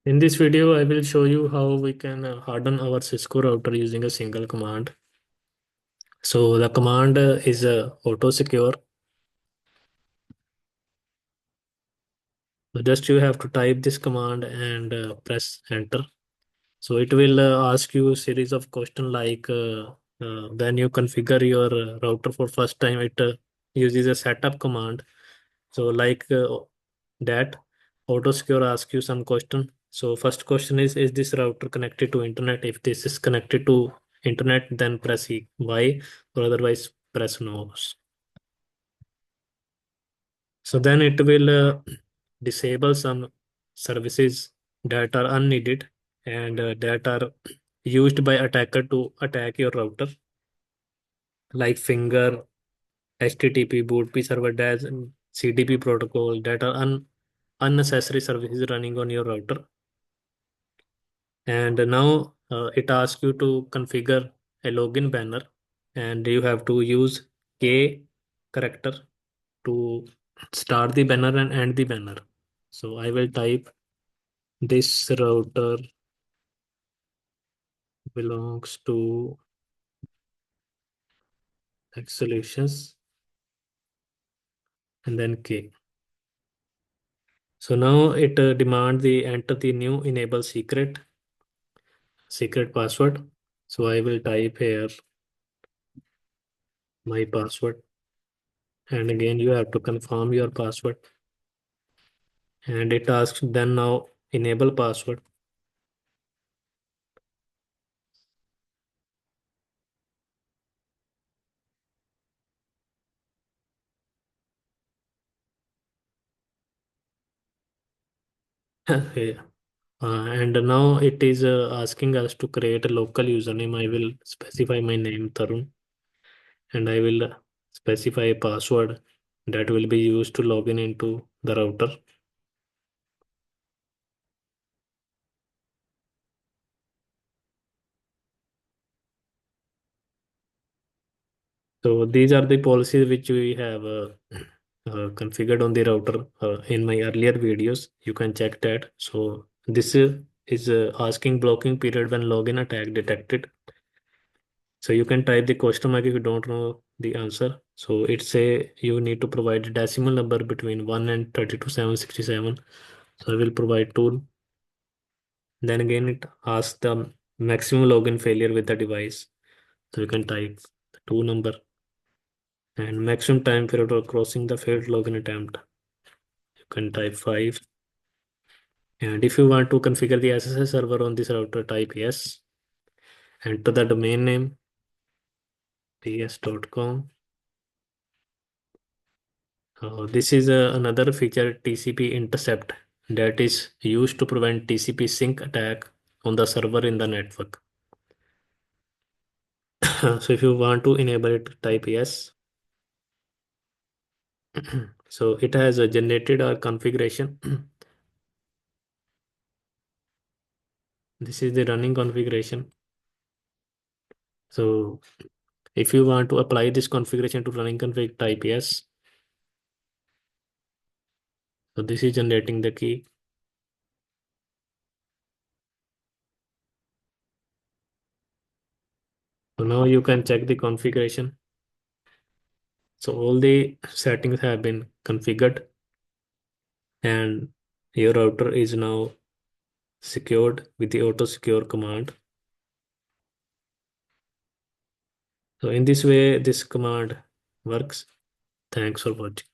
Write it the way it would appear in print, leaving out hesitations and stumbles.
In this video, I will show you how we can harden our Cisco router using a single command. So the command is auto secure. So just you have to type this command and press enter. So it will ask you a series of questions like when you configure your router for first time, it uses a setup command. So like that, auto secure asks you some question. So first question is this router connected to internet? If this is connected to internet, then press Y, or otherwise press no. So then it will disable some services that are unneeded and that are used by attacker to attack your router, like finger, HTTP, bootp server dash, and CDP protocol that are unnecessary services running on your router. And now it asks you to configure a login banner, and you have to use K character to start the banner and end the banner. So I will type this router belongs to X solutions and then K. So now it demand the enter the new enable secret password. So I will type here my password, and again you have to confirm your password, and it asks then now enable password. Yeah. And now it is asking us to create a local username. I will specify my name Tarun, and I will specify a password that will be used to log in into the router. So these are the policies which we have configured on the router in my earlier videos. You can check that. So this is asking blocking period when login attack detected. So you can type the question mark if you don't know the answer. So it say you need to provide a decimal number between 1 and 32,767. So I will provide 2. Then again it asks the maximum login failure with the device. So you can type the 2 number and maximum time period for crossing the failed login attempt. You can type 5. And if you want to configure the SSL server on this router, type yes. Enter the domain name ts.com. This is another feature TCP intercept that is used to prevent TCP sync attack on the server in the network. So if you want to enable it, type yes. So it has generated our configuration. This is the running configuration. So if you want to apply this configuration to running config, type yes. So this is generating the key. So now you can check the configuration. So all the settings have been configured and your router is now secured with the auto secure command. So in this way, this command works. Thanks for watching.